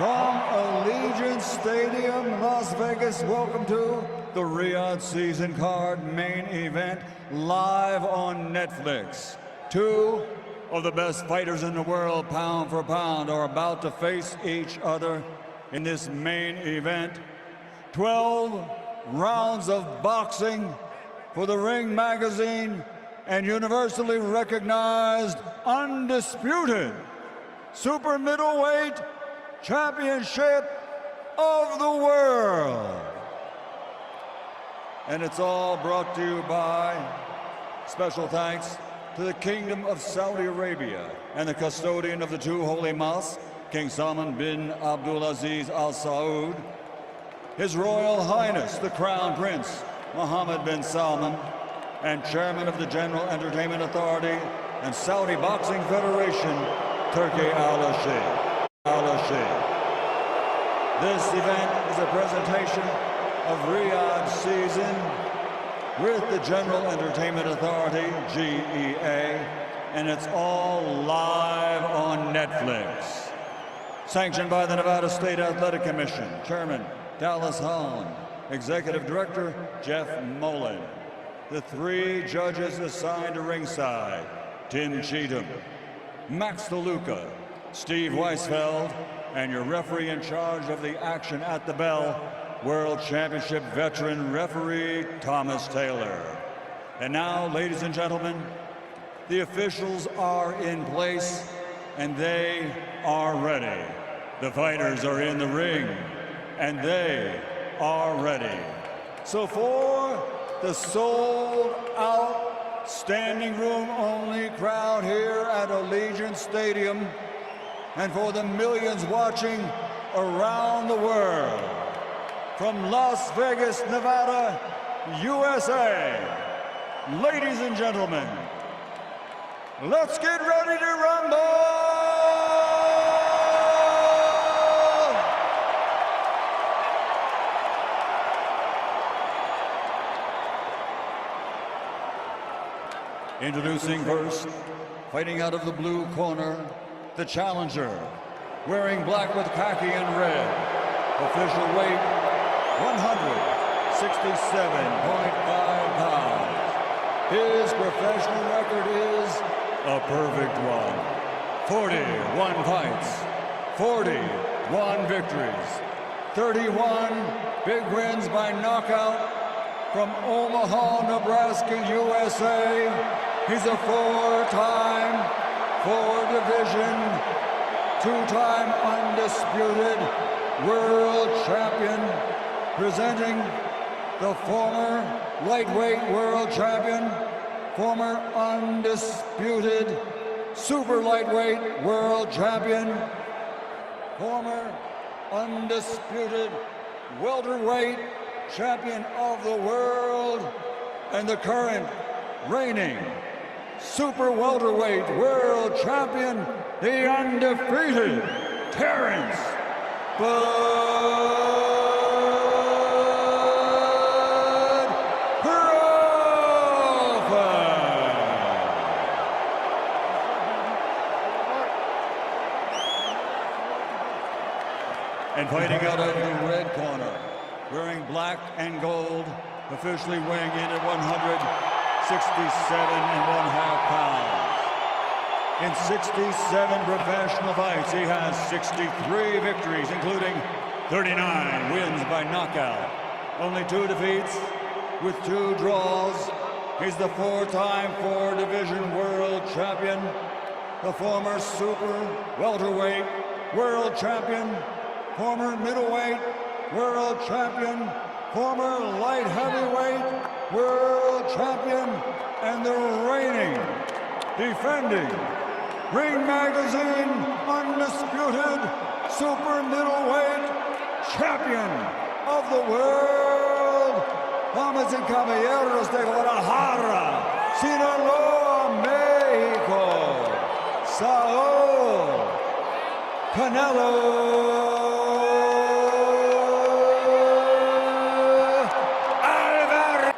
From Allegiant Stadium, Las Vegas, welcome to the Riyadh Season Card Main Event, live on Netflix. Two of the best fighters in the world, pound for pound, are about to face each other in this main event. 12 rounds of boxing for the Ring Magazine and universally recognized, undisputed super middleweight championship of the world. And it's all brought to you by special thanks to the Kingdom of Saudi Arabia and the custodian of the two holy mosques, King Salman bin Abdulaziz Al Saud, His Royal Highness the Crown Prince Mohammed bin Salman, and Chairman of the General Entertainment Authority and Saudi Boxing Federation, Turki Al-Sheikh. This event is a presentation of Riyadh Season with the General Entertainment Authority, GEA, and it's all live on Netflix. Sanctioned by the Nevada State Athletic Commission, Chairman Dallas Hahn, Executive Director Jeff Mullen. The three judges assigned to ringside: Tim Cheatham, Max DeLuca, Steve Weisfeld, and your referee in charge of the action at the bell, World Championship veteran referee Thomas Taylor. And now, ladies and gentlemen, the officials are in place and they are ready. The fighters are in the ring and they are ready. So for the sold-out, standing room-only crowd here at Allegiant Stadium, and for the millions watching around the world, from Las Vegas, Nevada, USA, ladies and gentlemen, let's get ready to rumble! Introducing first, fighting out of the blue corner, the challenger, wearing black with khaki and red, official weight 167.5 pounds. His professional record is a perfect one. 41 fights, 41 victories, 31 big wins by knockout. From Omaha, Nebraska, USA, he's a four-time, four-division, two-time undisputed world champion, presenting the former lightweight world champion, former undisputed super lightweight world champion, former undisputed welterweight champion of the world, and the current reigning super welterweight world champion, the undefeated Terence Crawford. And fighting out of the red corner, wearing black and gold, officially weighing in at 167.5 pounds. In 67 professional fights, he has 63 victories, including 39 wins by knockout. Only 2 defeats with 2 draws. He's the four-time four-division world champion, the former super welterweight world champion, former middleweight world champion, former light heavyweight world champion, and the reigning, defending Ring Magazine undisputed super middleweight champion of the world. Damas y caballeros de Guadalajara, Sinaloa, Mexico, Saul Canelo Alvarez.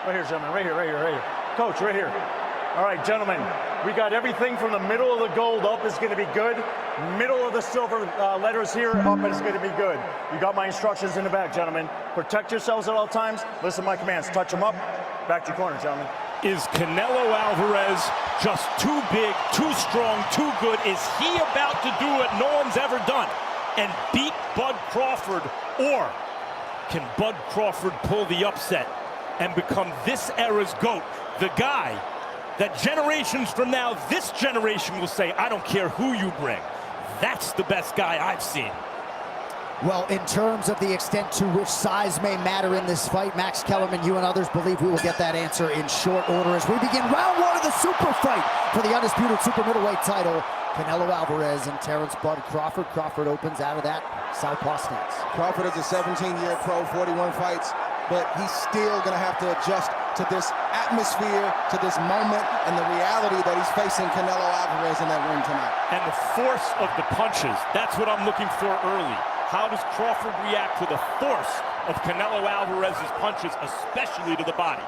Right here, gentlemen, right here. Coach, right here. All right, gentlemen, we got everything from the middle of the gold up is going to be good. Middle of the silver letters here up is going to be good. You got my instructions in the back, gentlemen. Protect yourselves at all times. Listen to my commands. Touch them up. Back to your corner, gentlemen. Is Canelo Alvarez just too big, too strong, too good? Is he about to do what no one's ever done and beat Bud Crawford? Or can Bud Crawford pull the upset and become this era's GOAT? The guy that generations from now, this generation will say, I don't care who you bring. That's the best guy I've seen. Well, in terms of the extent to which size may matter in this fight, Max Kellerman, you and others believe we will get that answer in short order as we begin round one of the super fight for the undisputed super middleweight title. Canelo Alvarez and Terence Bud Crawford. Crawford opens out of that southpaw stance. Crawford is a 17-year pro, 41 fights, but he's still going to have to adjust to this atmosphere, to this moment, and the reality that he's facing Canelo Alvarez in that ring tonight. And the force of the punches, that's what I'm looking for early. How does Crawford react to the force of Canelo Alvarez's punches, especially to the body?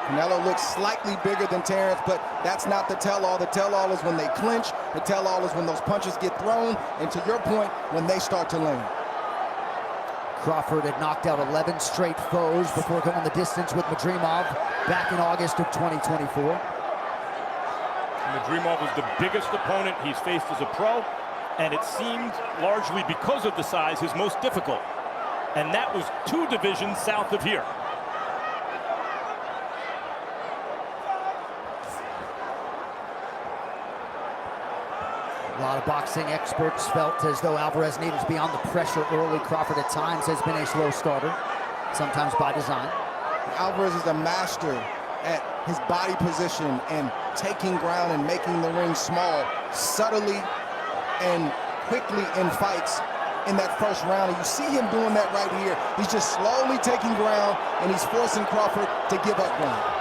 Canelo looks slightly bigger than Terence, but that's not the tell-all. The tell-all is when they clinch. The tell-all is when those punches get thrown, and to your point, when they start to land. Crawford had knocked out 11 straight foes before going the distance with Madrimov back in August of 2024. Madrimov was the biggest opponent he's faced as a pro, and it seemed largely because of the size his most difficult. And that was 2 divisions south of here. A lot of boxing experts felt as though Alvarez needed to be on the pressure early. Crawford at times has been a slow starter, sometimes by design. Alvarez is a master at his body position and taking ground and making the ring small, subtly and quickly in fights in that first round. And you see him doing that right here. He's just slowly taking ground, and he's forcing Crawford to give up ground.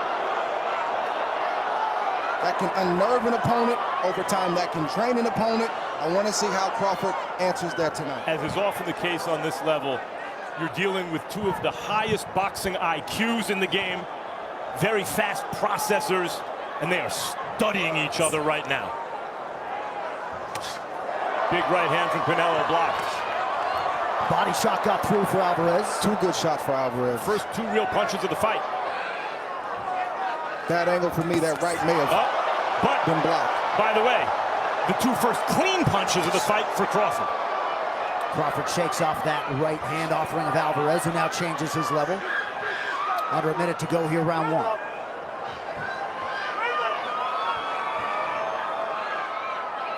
That can unnerve an opponent over time. That can drain an opponent. I want to see how Crawford answers that tonight. As is often the case on this level, you're dealing with 2 of the highest boxing IQs in the game, very fast processors, and they are studying each other right now. Big right hand from Canelo blocked. Body shot got through for Alvarez. 2 good shots for Alvarez. First 2 real punches of the fight. Bad angle for me. That right may have been blocked. By the way, the 2 first clean punches of the fight for Crawford. Crawford shakes off that right hand offering of Alvarez, who now changes his level. Under a minute to go here, round 1.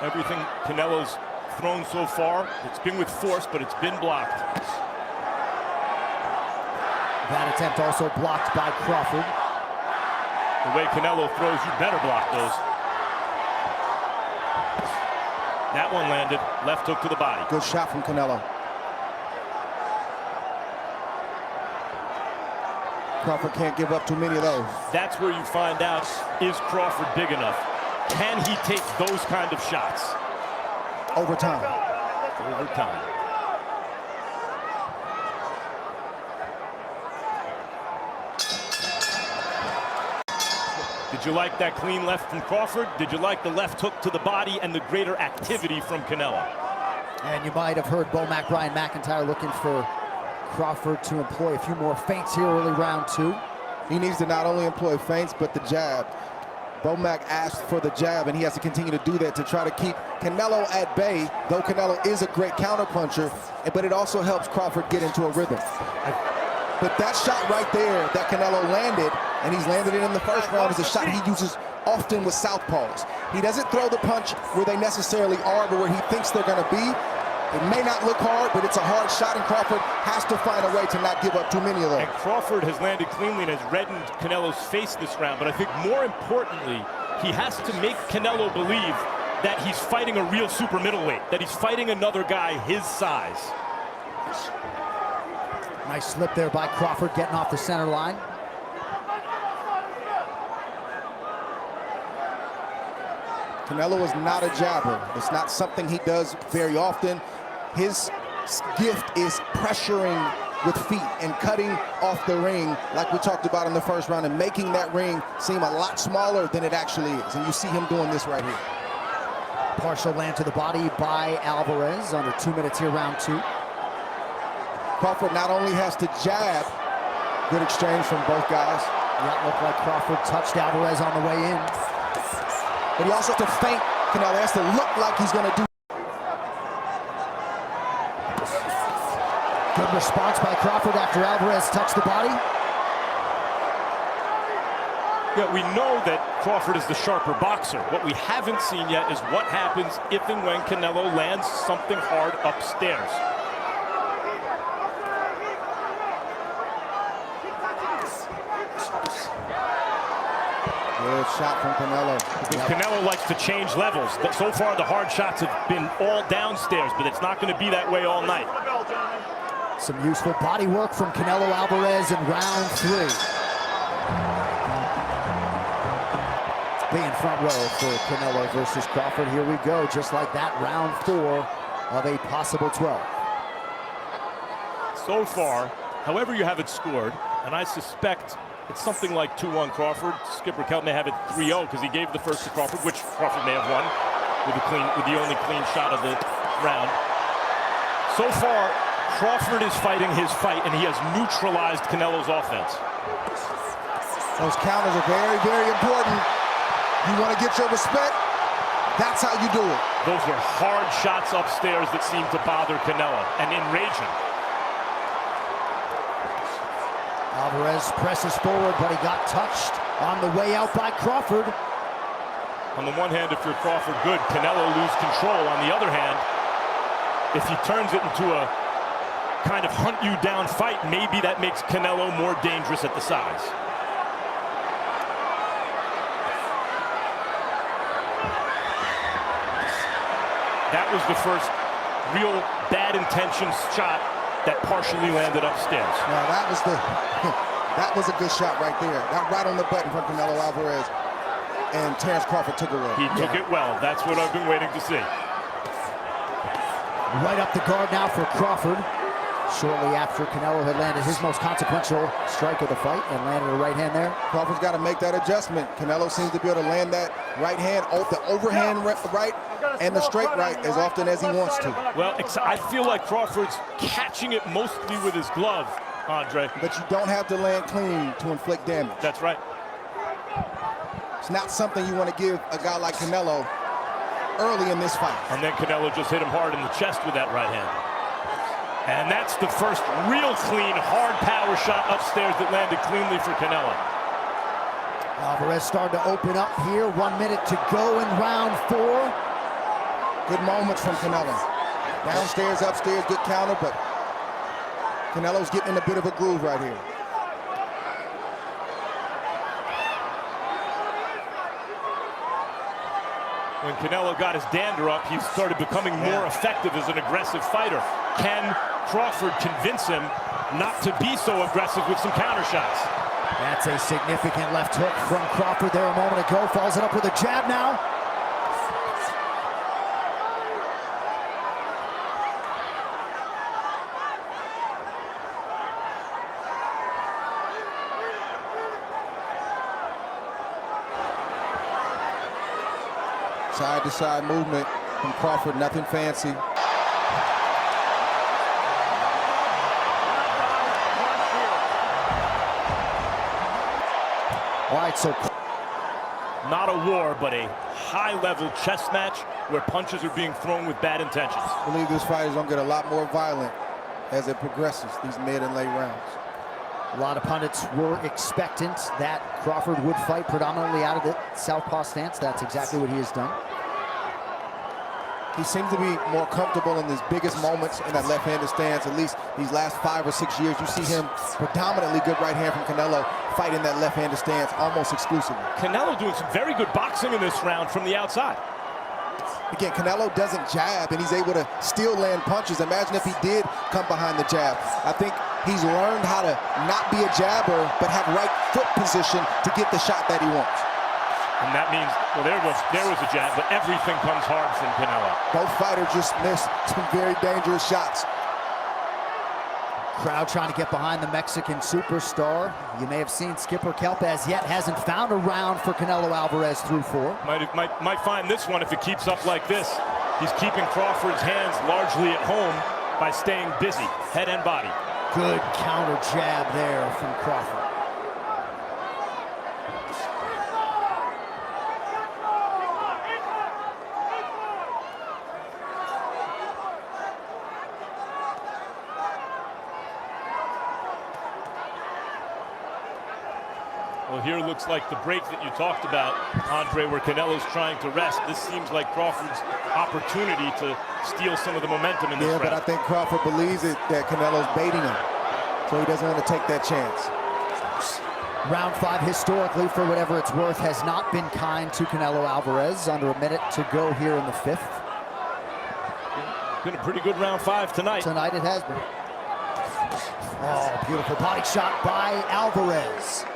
Everything Canelo's thrown so far, it's been with force, but it's been blocked. That attempt also blocked by Crawford. The way Canelo throws, you better block those. That one landed, left hook to the body. Good shot from Canelo. Crawford can't give up too many of those. That's where you find out, is Crawford big enough? Can he take those kind of shots? Over time. Over time. Did you like that clean left from Crawford? Did you like the left hook to the body and the greater activity from Canelo? And you might have heard Brian McIntyre looking for Crawford to employ a few more feints here early round 2. He needs to not only employ feints, but the jab. Bomac asked for the jab, and he has to continue to do that to try to keep Canelo at bay, though Canelo is a great counterpuncher, but it also helps Crawford get into a rhythm. But that shot right there that Canelo landed, and he's landed it in the first round, is a shot he uses often with southpaws. He doesn't throw the punch where they necessarily are, but where he thinks they're going to be. It may not look hard, but it's a hard shot, and Crawford has to find a way to not give up too many of those. And Crawford has landed cleanly and has reddened Canelo's face this round, but I think more importantly, he has to make Canelo believe that he's fighting a real super middleweight, that he's fighting another guy his size. Nice slip there by Crawford, getting off the center line. Canelo is not a jabber. It's not something he does very often. His gift is pressuring with feet and cutting off the ring like we talked about in the first round and making that ring seem a lot smaller than it actually is. And you see him doing this right here. Partial land to the body by Alvarez. Under 2 minutes here, round 2. Crawford not only has to jab, good exchange from both guys. That looked like Crawford touched Alvarez on the way in. But he also has to feint Canelo. He has to look like he's going to do. Good response by Crawford after Alvarez touched the body. Yeah, we know that Crawford is the sharper boxer. What we haven't seen yet is what happens if and when Canelo lands something hard upstairs. Good shot from Canelo. Because Canelo likes to change levels. So far, the hard shots have been all downstairs, but it's not going to be that way all night. Some useful body work from Canelo Alvarez in round 3. Being front row for Canelo versus Crawford. Here we go, just like that, round 4 of a possible 12. So far, however you have it scored, and I suspect it's something like 2-1 Crawford. Skipper Kelp may have it 3-0 because he gave the first to Crawford, which Crawford may have won with the only clean shot of the round. So far, Crawford is fighting his fight, and he has neutralized Canelo's offense. Those counters are very, very important. You want to get your respect, that's how you do it. Those were hard shots upstairs that seemed to bother Canelo and enrage him. Alvarez presses forward, but he got touched on the way out by Crawford. On the one hand, if you're Crawford, good. Canelo lose control. On the other hand, if he turns it into a kind of hunt you down fight, maybe that makes Canelo more dangerous at the size. That was the first real bad intention shot that partially landed upstairs. Now that was a good shot right there. That right on the button from Canelo Alvarez, and Terence Crawford took it away. He took it well. That's what I've been waiting to see. Right up the guard now for Crawford. Shortly after Canelo had landed his most consequential strike of the fight and landed a right hand there. Crawford's got to make that adjustment. Canelo seems to be able to land that right hand, the overhand right and the straight right as often as he wants to. Well, I feel like Crawford's catching it mostly with his glove, Andre. But you don't have to land clean to inflict damage. That's right. It's not something you want to give a guy like Canelo early in this fight. And then Canelo just hit him hard in the chest with that right hand. And that's the first real clean, hard power shot upstairs that landed cleanly for Canelo. Alvarez starting to open up here. 1 minute to go in round 4. Good moments from Canelo. Downstairs, upstairs, good counter, but Canelo's getting in a bit of a groove right here. When Canelo got his dander up, he started becoming more effective as an aggressive fighter. Can Crawford convince him not to be so aggressive with some counter shots? That's a significant left hook from Crawford there a moment ago. Follows it up with a jab now. Side-to-side movement from Crawford, nothing fancy. All right, so not a war, but a high-level chess match where punches are being thrown with bad intentions. I believe this fight is going to get a lot more violent as it progresses, these mid and late rounds. a lot of pundits were expectant that Crawford would fight predominantly out of the southpaw stance. That's exactly what he has done. He seems to be more comfortable in his biggest moments in that left-handed stance. At least these last 5 or 6 years, you see him predominantly good right hand from Canelo, fighting that left-handed stance almost exclusively. Canelo doing some very good boxing in this round from the outside. Again, Canelo doesn't jab, and he's able to still land punches. Imagine if he did come behind the jab. I think he's learned how to not be a jabber, but have right foot position to get the shot that he wants. And that means, well, there was a jab, but everything comes hard from Canelo. Both fighters just missed some very dangerous shots. Crowd trying to get behind the Mexican superstar. You may have seen Skipper Kelp as yet hasn't found a round for Canelo Alvarez through 4. Might find this one if it keeps up like this. He's keeping Crawford's hands largely at home by staying busy, head and body. Good counter jab there from Crawford. Well, here looks like the break that you talked about, Andre, where Canelo's trying to rest. This seems like Crawford's opportunity to steal some of the momentum in this round. But I think Crawford believes that Canelo's baiting him, so he doesn't want to take that chance. Round 5 historically, for whatever it's worth, has not been kind to Canelo Alvarez. Under a minute to go here in the 5th. Been a pretty good round 5 tonight. Tonight it has been. Oh, beautiful body shot by Alvarez.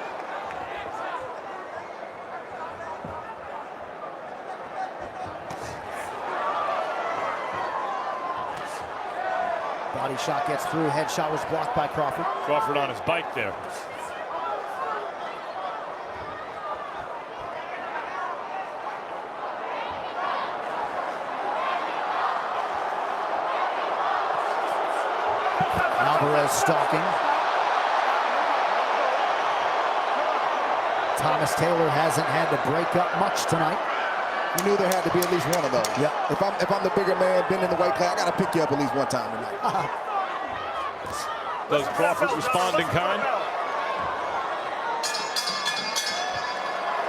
Body shot gets through. Head shot was blocked by Crawford. Crawford on his bike there. Alvarez stalking. Thomas Taylor hasn't had to break up much tonight. You knew there had to be at least one of those. Yeah. If I'm the bigger man, been in the weight class, I got to pick you up at least one time tonight. Does Crawford respond in kind?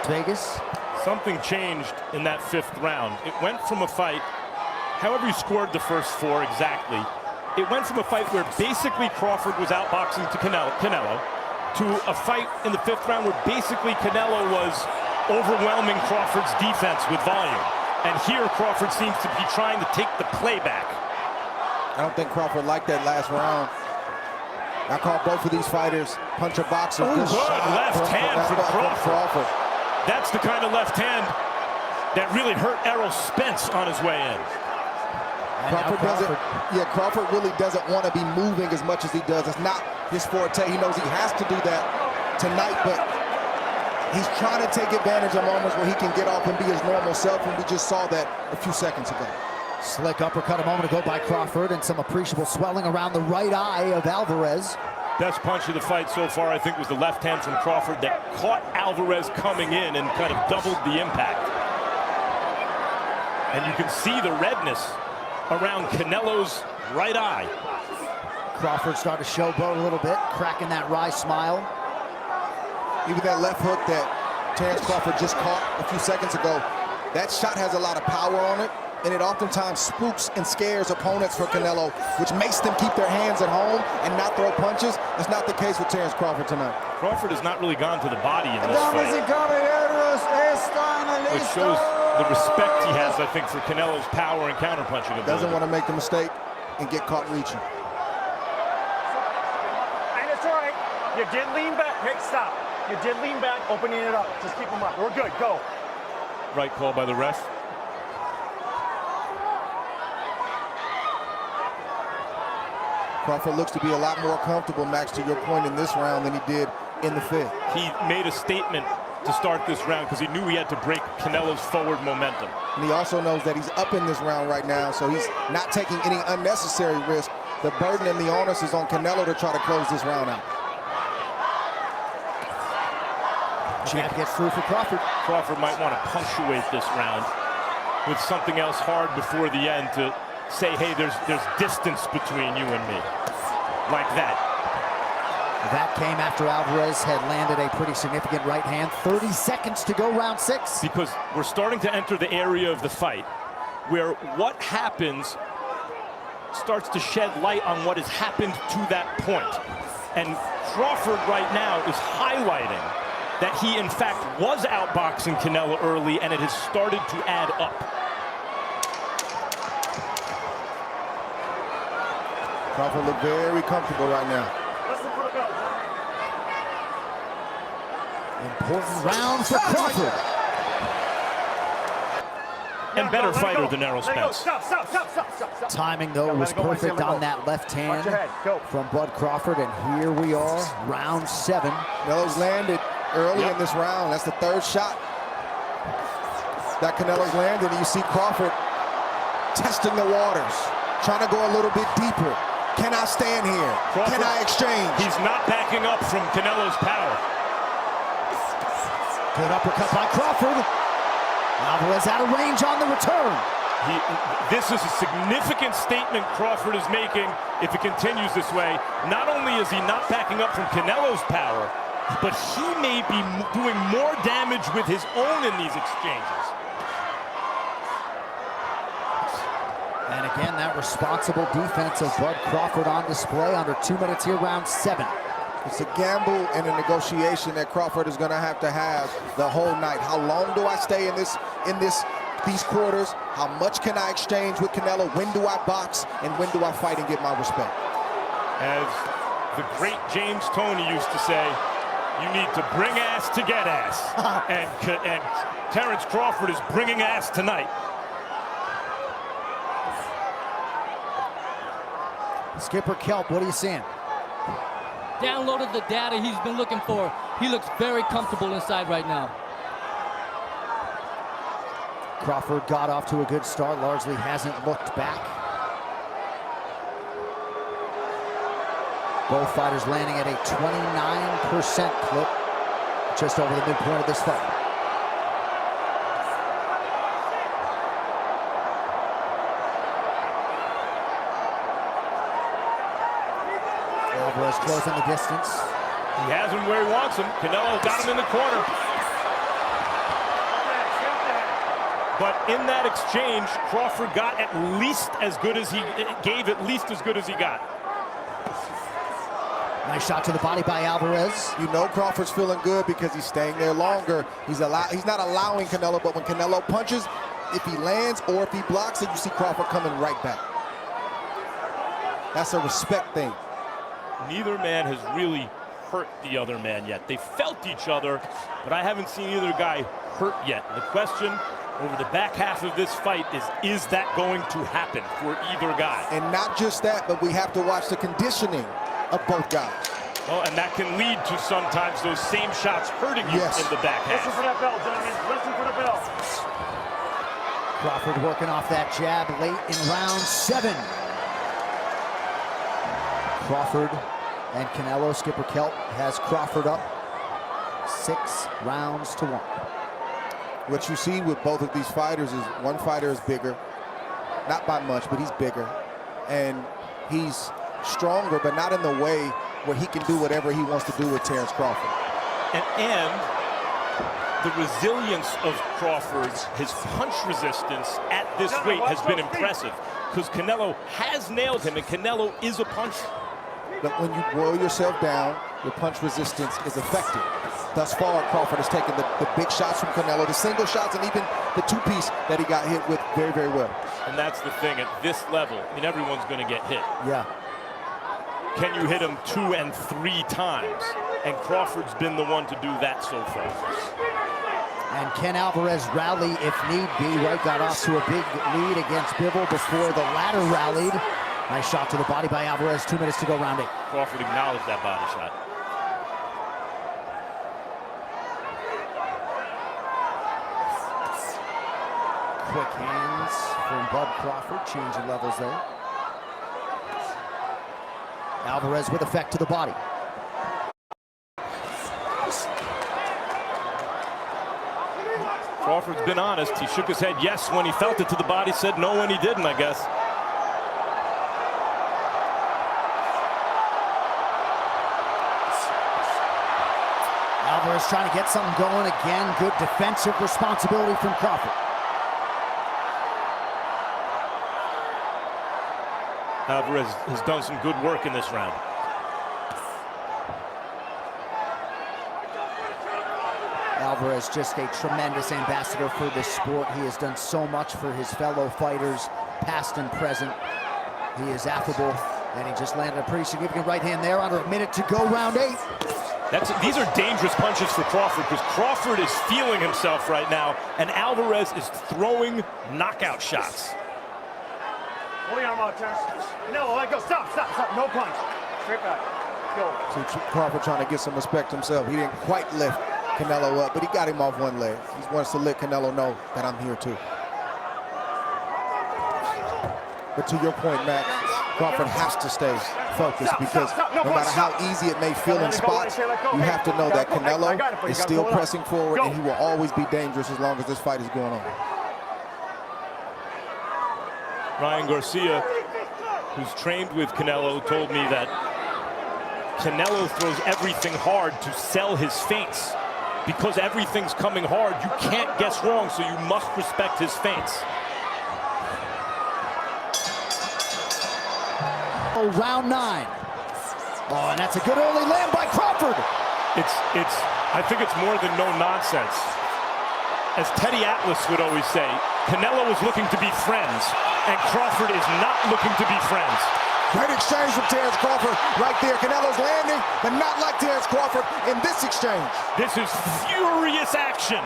Vegas. Something changed in that 5th round. It went from a fight, however you scored the first 4 exactly, it went from a fight where basically Crawford was outboxing to Canelo to a fight in the 5th round where basically Canelo was overwhelming Crawford's defense with volume. And here Crawford seems to be trying to take the play back. I don't think Crawford liked that last round. I call both of these fighters puncher boxers. Good left hand from Crawford. That's the kind of left hand that really hurt Errol Spence on his way in. Crawford really doesn't want to be moving as much as he does. It's not his forte. He knows he has to do that tonight, but he's trying to take advantage of moments where he can get off and be his normal self, and we just saw that a few seconds ago. Slick uppercut a moment ago by Crawford, and some appreciable swelling around the right eye of Alvarez. Best punch of the fight so far, I think, was the left hand from Crawford that caught Alvarez coming in and kind of doubled the impact. And you can see the redness around Canelo's right eye. Crawford started to showboat a little bit, cracking that wry smile. Even that left hook that Terence Crawford just caught a few seconds ago, that shot has a lot of power on it, and it oftentimes spooks and scares opponents for Canelo, which makes them keep their hands at home and not throw punches. That's not the case with Terence Crawford tonight. Crawford has not really gone to the body in this fight, which shows the respect he has, I think, for Canelo's power and counterpunching ability. Doesn't want to make the mistake and get caught reaching. And it's all right. You did lean back. Hey, stop. You did lean back, opening it up. Just keep them up. We're good. Go. Right call by the ref. Crawford looks to be a lot more comfortable, Max, to your point, in this round than he did in the 5th. He made a statement to start this round because he knew he had to break Canelo's forward momentum. And he also knows that he's up in this round right now, so he's not taking any unnecessary risk. The burden and the onus is on Canelo to try to close this round out. Jab gets through for Crawford. Crawford might want to punctuate this round with something else hard before the end to say, hey, there's distance between you and me. Like that. That came after Alvarez had landed a pretty significant right hand. 30 seconds to go, round 6. Because we're starting to enter the area of the fight where what happens starts to shed light on what has happened to that point. And Crawford right now is highlighting that he, in fact, was outboxing Canelo early, and it has started to add up. Crawford looked very comfortable right now. Important round for Crawford. and better fighter than Errol Spence. Stop. Timing, though, was perfect on that left hand from Bud Crawford, and here we are, round 7. Canelo's landed early in this round. That's the 3rd shot that Canelo's landed, and you see Crawford testing the waters, trying to go a little bit deeper. Can I stand here? Crawford, can I exchange? He's not backing up from Canelo's power. Good uppercut by Crawford. Alvarez out of range on the return. This is a significant statement Crawford is making if it continues this way. Not only is he not backing up from Canelo's power, but he may be doing more damage with his own in these exchanges. And again, that responsible defense of Bud Crawford on display under 2 minutes here, round 7. It's a gamble and a negotiation that Crawford is going to have the whole night. How long do I stay in these quarters? How much can I exchange with Canelo? When do I box? And when do I fight and get my respect? As the great James Toney used to say, you need to bring ass to get ass. and Terence Crawford is bringing ass tonight. Skipper Kelp, what are you seeing? Downloaded the data he's been looking for. He looks very comfortable inside right now. Crawford got off to a good start, largely hasn't looked back. Both fighters landing at a 29% clip, just over the midpoint of this fight. Alvarez closing the distance. He has him where he wants him. Canelo got him in the corner. But in that exchange, Crawford got at least as good as he got. Nice shot to the body by Alvarez. You know Crawford's feeling good because he's staying there longer. He's not allowing Canelo, but when Canelo punches, if he lands or if he blocks it, you see Crawford coming right back. That's a respect thing. Neither man has really hurt the other man yet. They felt each other, but I haven't seen either guy hurt yet. The question over the back half of this fight is that going to happen for either guy? And not just that, but we have to watch the conditioning of both guys. Oh, and that can lead to sometimes those same shots hurting you in the back half. Listen for that bell, gentlemen. Listen for the bell. Crawford working off that jab late in round 7. Crawford and Canelo. Skipper Kelp has Crawford up 6 rounds to 1. What you see with both of these fighters is one fighter is bigger, not by much, but he's bigger, and he's stronger, but not in the way where he can do whatever he wants to do with Terence Crawford. And the resilience of Crawford, his punch resistance at this weight has been impressive because Canelo has nailed him, and Canelo is a puncher. But when you boil yourself down, your punch resistance is effective. Thus far, Crawford has taken the big shots from Canelo, the single shots, and even the 2-piece that he got hit with very, very well. And that's the thing, at this level, I mean, everyone's going to get hit. Yeah. Can you hit him 2 and 3 times? And Crawford's been the one to do that so far. And can Alvarez rally if need be? Right, got off to a big lead against Bivol before the latter rallied. Nice shot to the body by Alvarez. 2 minutes to go, round 8. Crawford acknowledged that body shot. Quick hands from Bud Crawford, changing levels there. Alvarez with effect to the body. Crawford's been honest. He shook his head yes when he felt it to the body, said no when he didn't, I guess. Alvarez trying to get something going again. Good defensive responsibility from Crawford. Alvarez has done some good work in this round. Alvarez just a tremendous ambassador for this sport. He has done so much for his fellow fighters, past and present. He is affable, and he just landed a pretty significant right hand there under a minute to go, round 8. These are dangerous punches for Crawford because Crawford is feeling himself right now, and Alvarez is throwing knockout shots. Hold your arm out, Terence. No, let go. Stop. No punch. Straight back. Go. See, Crawford trying to get some respect himself. He didn't quite lift Canelo up, but he got him off one leg. He wants to let Canelo know that I'm here too. But to your point, Max, Crawford has to stay focused because no matter how easy it may feel in spots, you have to know that Canelo is still pressing forward and he will always be dangerous as long as this fight is going on. Ryan Garcia, who's trained with Canelo, told me that Canelo throws everything hard to sell his feints. Because everything's coming hard, you can't guess wrong, so you must respect his feints. Oh, round 9. Oh, and that's a good early land by Crawford. I think it's more than no nonsense. As Teddy Atlas would always say, Canelo is looking to be friends, and Crawford is not looking to be friends. Great exchange from Terence Crawford right there. Canelo's landing, but not like Terence Crawford in this exchange. This is furious action.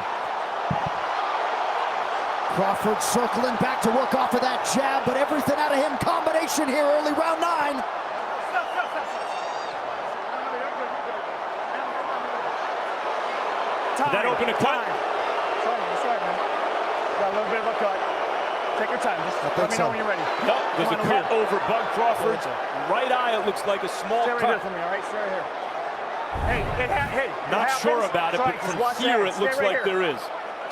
Crawford circling back to work off of that jab, but everything out of him. Combination here early round 9. Did that open a cut? That's right, man. Got a little bit of a cut. Take your time. Just let me know when you're ready. Yep, there's a cut over Bud Crawford's right eye. It looks like a small Stay right here cut. for me, all right? Stay right here. Hey, Not sure about it, but from here it looks like there is.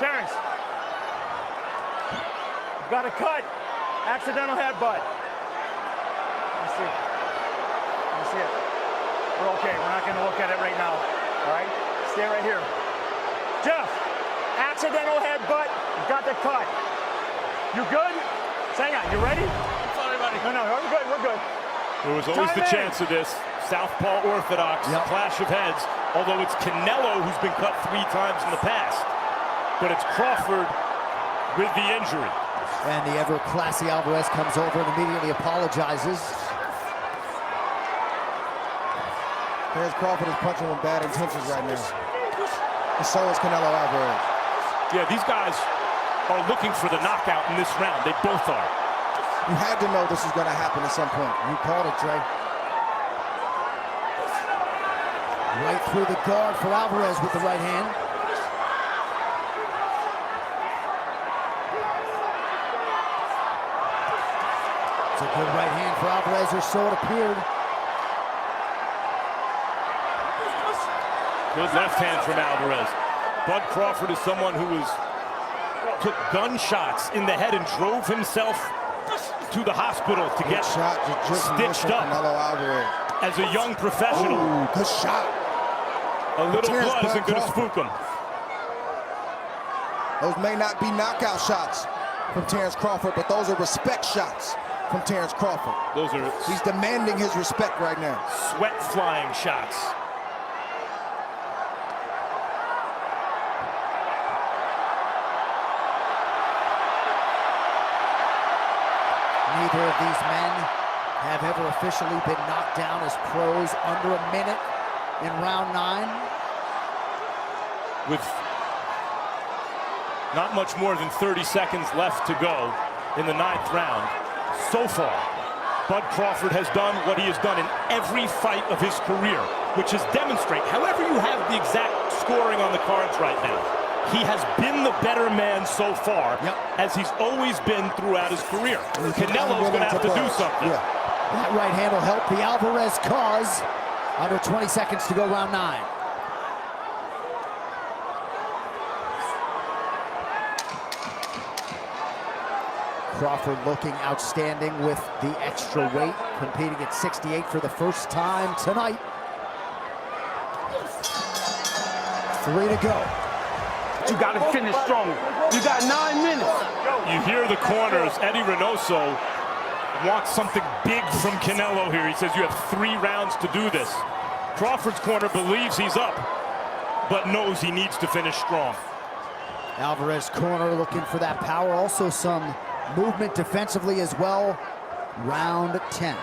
Terence. Got a cut. Accidental headbutt. Let me see. Let me see it. We're okay. We're not going to look at it right now. All right? Stay right here. Jeff, accidental headbutt. Got the cut. You good? Hang on. You ready? Sorry, buddy. No, we're good. We're good. There was always the chance of this. Southpaw orthodox clash of heads. Although it's Canelo who's been cut 3 times in the past. But it's Crawford with the injury. And the ever classy Alvarez comes over and immediately apologizes. Terence Crawford is punching with bad intentions right now. And so is Canelo Alvarez. Yeah, these guys are looking for the knockout in this round. They both are. You had to know this was going to happen at some point. You called it, Dre. Right through the guard for Alvarez with the right hand. It's a good right hand for Alvarez, or so it appeared. Good left hand from Alvarez. Bud Crawford is someone who took gunshots in the head and drove himself to the hospital to get stitched up Canelo Alvarez. as a young professional. Ooh, good shot. A little blood isn't going to spook him. Those may not be knockout shots from Terence Crawford, but those are respect shots from Terence Crawford. He's demanding his respect right now. Sweat flying shots. Neither of these men have ever officially been knocked down as pros under a minute in round 9. With not much more than 30 seconds left to go in the 9th round. So far, Bud Crawford has done what he has done in every fight of his career, which is demonstrate, however you have the exact scoring on the cards right now, he has been the better man so far, as he's always been throughout his career. Canelo's going to have to do something. That right hand will help the Alvarez cause. Under 20 seconds to go, round 9. Crawford looking outstanding with the extra weight, competing at 68 for the first time tonight. 3 to go. You got to finish strong. You got 9 minutes. You hear the corners. Eddie Reynoso wants something big from Canelo here. He says you have 3 rounds to do this. Crawford's corner believes he's up, but knows he needs to finish strong. Alvarez corner looking for that power. Also some movement defensively as well. Round 10.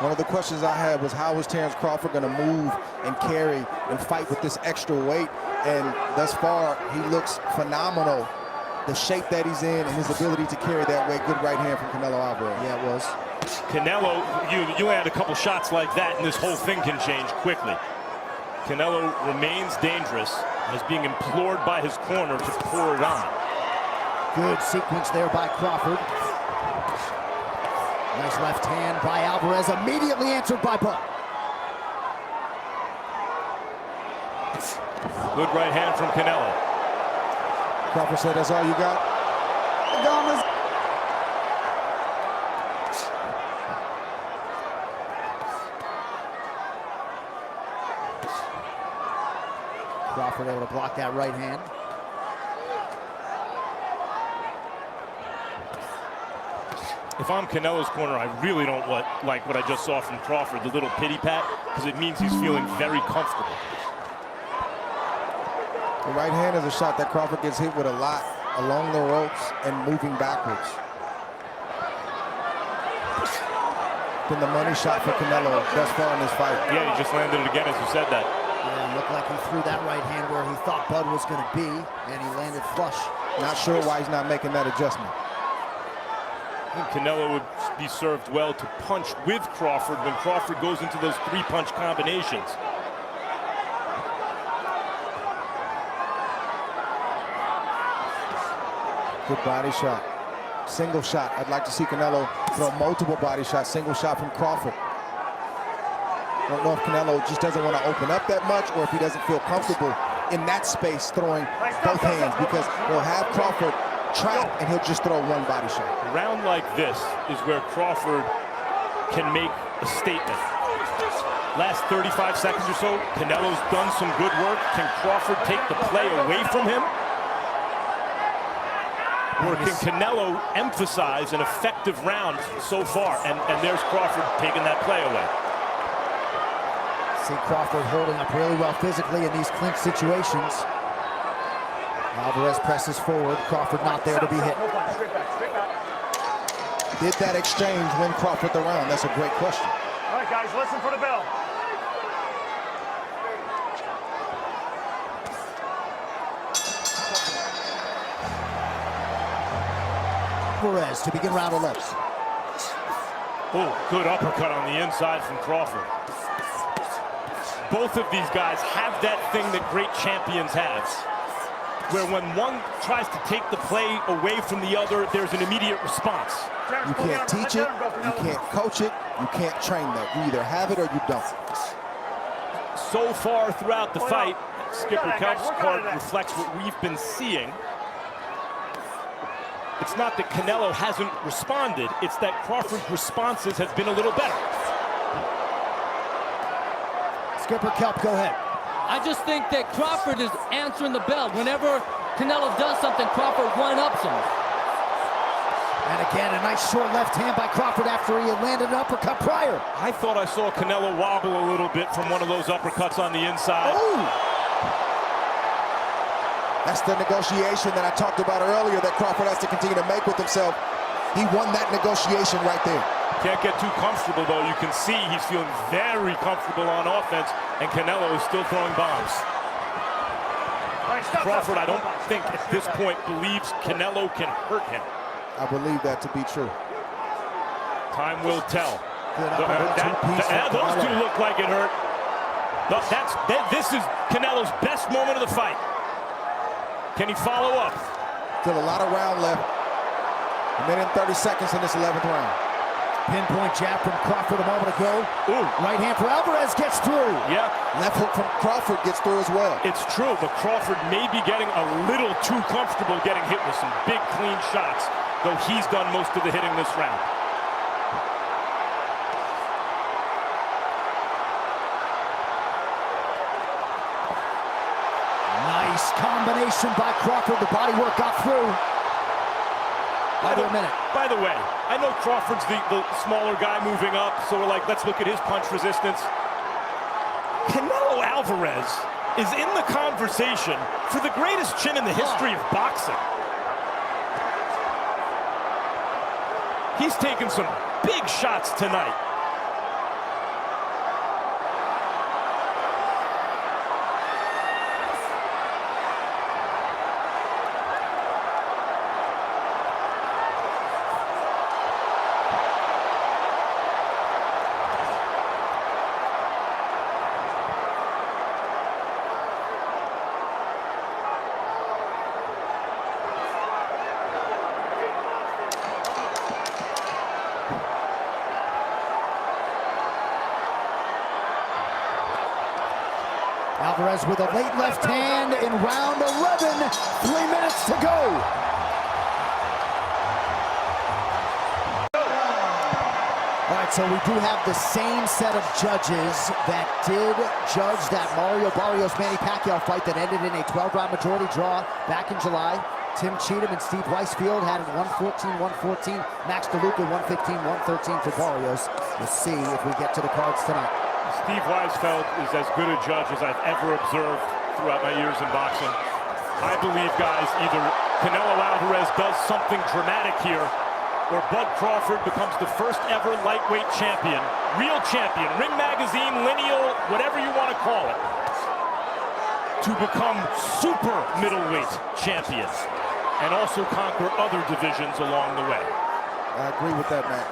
One of the questions I had was, how is Terence Crawford going to move and carry and fight with this extra weight? And thus far, he looks phenomenal. The shape that he's in and his ability to carry that weight. Good right hand from Canelo Alvarez. Yeah, it was. Canelo, you add a couple shots like that, and this whole thing can change quickly. Canelo remains dangerous and is being implored by his corner to pour it on. Good sequence there by Crawford. Nice left hand by Alvarez, immediately answered by Bud. Good right hand from Canelo. Crawford said, that's all you got? Crawford able to block that right hand. If I'm Canelo's corner, I really don't like what I just saw from Crawford, the little pity pat, because it means he's feeling very comfortable. The right hand is a shot that Crawford gets hit with a lot along the ropes and moving backwards. Been the money shot for Canelo thus far in this fight. Yeah, he just landed it again as you said that. Yeah, it looked like he threw that right hand where he thought Bud was going to be, and he landed flush. Not sure why he's not making that adjustment. I think Canelo would be served well to punch with Crawford when Crawford goes into those three-punch combinations. Good body shot. Single shot. I'd like to see Canelo throw multiple body shots. Single shot from Crawford. I don't know if Canelo just doesn't want to open up that much, or if he doesn't feel comfortable in that space throwing both hands, because he'll have Crawford trapped and he'll just throw one body shot. A round like this is where Crawford can make a statement. Last 35 seconds or so, Canelo's done some good work. Can Crawford take the play away from him? Or can Canelo emphasize an effective round so far? And there's Crawford taking that play away. See Crawford holding up really well physically in these clinch situations. Alvarez presses forward. Crawford not there to be hit. Did that exchange win Crawford the round? That's a great question. All right, guys, listen for the bell. Alvarez to begin round 11. Oh, good uppercut on the inside from Crawford. Both of these guys have that thing that great champions have, where when one tries to take the play away from the other, there's an immediate response. You can't teach it, you can't coach it, you can't train that. You either have it or you don't. So far throughout the fight, Skipper Kelp's card reflects what we've been seeing. It's not that Canelo hasn't responded, it's that Crawford's responses have been a little better. Skipper Kelp, go ahead. I just think that Crawford is answering the bell. Whenever Canelo does something, Crawford one-ups him. And again, a nice short left hand by Crawford after he had landed an uppercut prior. I thought I saw Canelo wobble a little bit from one of those uppercuts on the inside. Ooh. That's the negotiation that I talked about earlier that Crawford has to continue to make with himself. He won that negotiation right there. Can't get too comfortable, though. You can see he's feeling very comfortable on offense, and Canelo is still throwing bombs. Crawford, I don't think at this point believes Canelo can hurt him. I believe that to be true. Time will tell. Those two look like it hurt. This is Canelo's best moment of the fight. Can he follow up? Still a lot of round left. A minute and 30 seconds in this 11th round. Pinpoint jab from Crawford a moment ago. Ooh. Right hand for Alvarez gets through. Yeah. Left hook from Crawford gets through as well. It's true, but Crawford may be getting a little too comfortable getting hit with some big, clean shots, though he's done most of the hitting this round. Nice combination by Crawford. The body work got through. By the way, I know Crawford's the smaller guy moving up, so we're like, let's look at his punch resistance. Canelo Alvarez is in the conversation for the greatest chin in the history of boxing. He's taken some big shots tonight. Alvarez with a late left hand in round 11. 3 minutes to go. All right, so we do have the same set of judges that did judge that Mario Barrios-Manny Pacquiao fight that ended in a 12-round majority draw back in July. Tim Cheatham and Steve Weisfeld had it 114-114. Max DeLuca 115-113 for Barrios. We'll see if we get to the cards tonight. Steve Weisfeld is as good a judge as I've ever observed throughout my years in boxing. I believe, guys, either Canelo Alvarez does something dramatic here, or Bud Crawford becomes the first ever lightweight champion, real champion, Ring Magazine, lineal, whatever you want to call it, to become super middleweight champion and also conquer other divisions along the way. I agree with that, Max.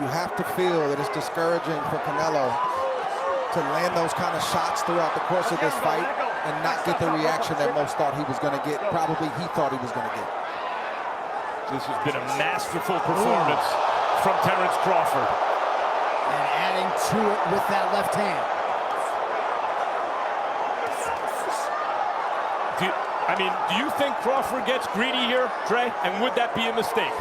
You have to feel that it's discouraging for Canelo to land those kind of shots throughout the course of this fight and not get the reaction that most thought he was going to get. Probably he thought he was going to get. This has been a masterful performance from Terence Crawford. And adding to it with that left hand. Do you think Crawford gets greedy here, Dre? And would that be a mistake?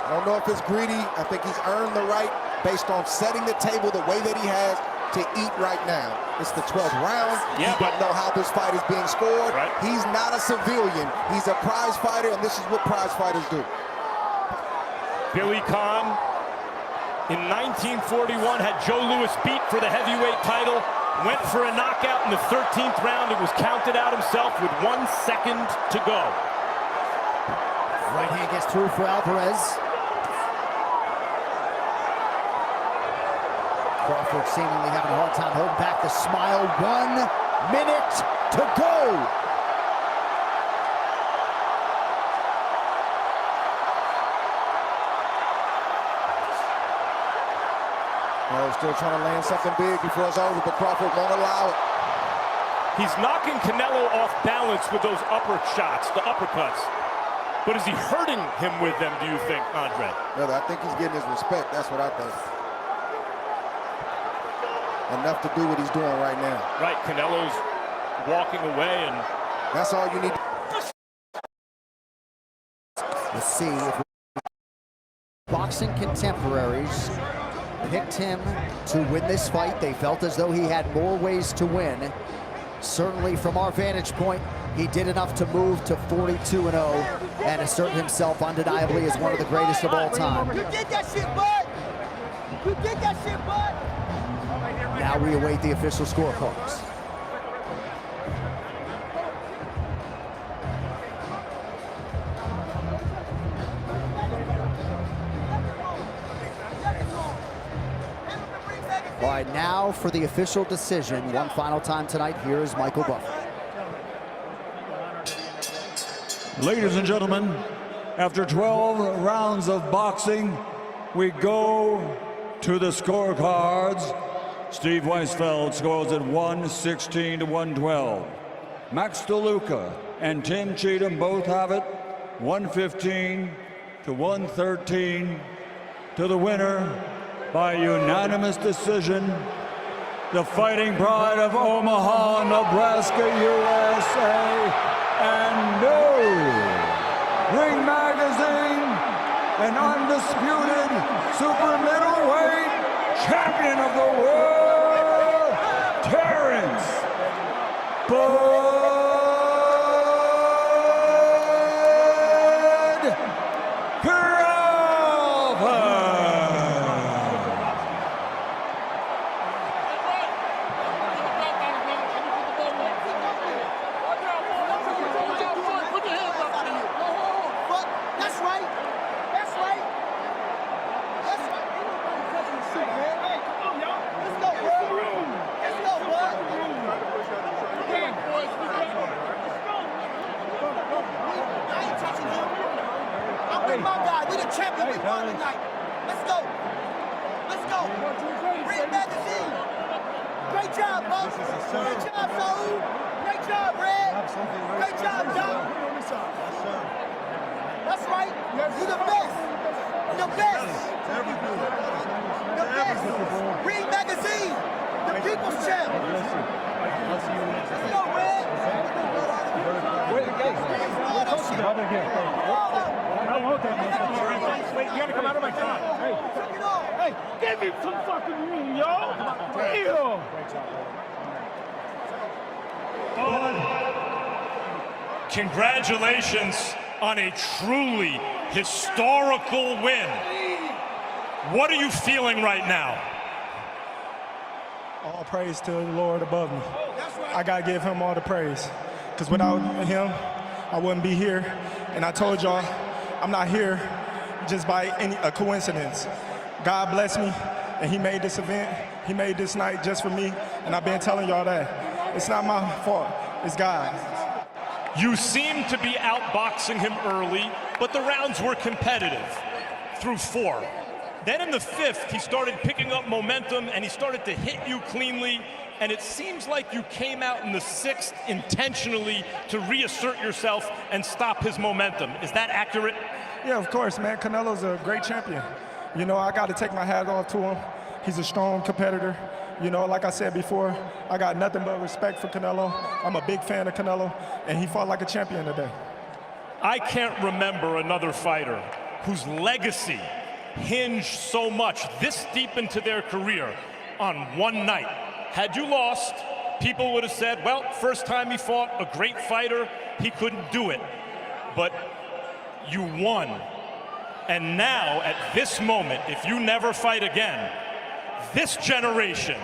I don't know if it's greedy. I think he's earned the right based on setting the table the way that he has to eat right now. It's the 12th round. Yeah, you don't know how this fight is being scored. Right. He's not a civilian. He's a prize fighter, and this is what prize fighters do. Billy Conn, in 1941, had Joe Louis beat for the heavyweight title. Went for a knockout in the 13th round. It was counted out himself with 1 second to go. Right hand gets through for Alvarez. Crawford seemingly having a hard time holding back the smile. 1 minute to go. Well, still trying to land something big before it's over, but Crawford won't allow it. He's knocking Canelo off balance with those upper shots, the uppercuts. But is he hurting him with them, do you think, Andre? No, I think he's getting his respect. That's what I think. Enough to do what he's doing right now. Right, Canelo's walking away, and that's all you need. We'll see if boxing contemporaries picked him to win this fight. They felt as though he had more ways to win. Certainly from our vantage point, he did enough to move to 42-0 and assert himself undeniably as one of the greatest of all time. You did that shit, bud! You did that shit, bud! Now we await the official scorecards. All right, now for the official decision. One final time tonight, here is Michael Buffer. Ladies and gentlemen, after 12 rounds of boxing, we go to the scorecards. Steve Weisfeld scores at 116-112. Max DeLuca and Tim Cheatham both have it 115-113 to the winner by unanimous decision, the Fighting Pride of Omaha, Nebraska, USA, and new Ring Magazine, an undisputed super middleweight champion of the world, Terence Bud Crawford. My God, we the champion, we won tonight. Let's go. Let's go. Ring Magazine. Great job, boss. Great job, Saul. Great job, Red. Great job, Doc. That's right. You the best. The best. The best. Ring magazine. The people's champ. Let's go, Red. Where's the gate? Wait, you gotta come out of my car. Hey, give me some fucking room, yo. Damn. Congratulations on a truly historical win. What are you feeling right now? All praise to the Lord above me. I gotta give him all the praise, because without him, I wouldn't be here. And I told y'all, I'm not here just by a coincidence. God bless me, and he made this event. He made this night just for me, and I've been telling y'all that. It's not my fault, it's God. You seemed to be outboxing him early, but the rounds were competitive through 4. Then in the 5th, he started picking up momentum and he started to hit you cleanly. And it seems like you came out in the 6th intentionally to reassert yourself and stop his momentum. Is that accurate? Yeah, of course, man. Canelo's a great champion. You know, I got to take my hat off to him. He's a strong competitor. You know, like I said before, I got nothing but respect for Canelo. I'm a big fan of Canelo, and he fought like a champion today. I can't remember another fighter whose legacy hinged so much this deep into their career on one night. Had you lost, people would have said, well, first time he fought, a great fighter, he couldn't do it. But you won. And now, at this moment, if you never fight again, this generation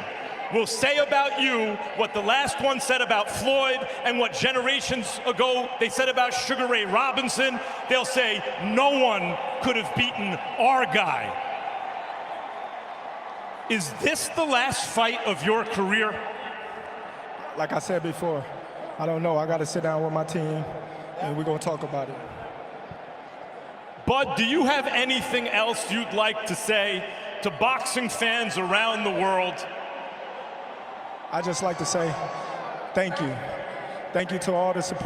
will say about you what the last one said about Floyd and what generations ago they said about Sugar Ray Robinson. They'll say, no one could have beaten our guy. Is this the last fight of your career? Like I said before, I don't know. I got to sit down with my team, and we're going to talk about it. Bud, do you have anything else you'd like to say to boxing fans around the world? I just like to say thank you. Thank you to all the support.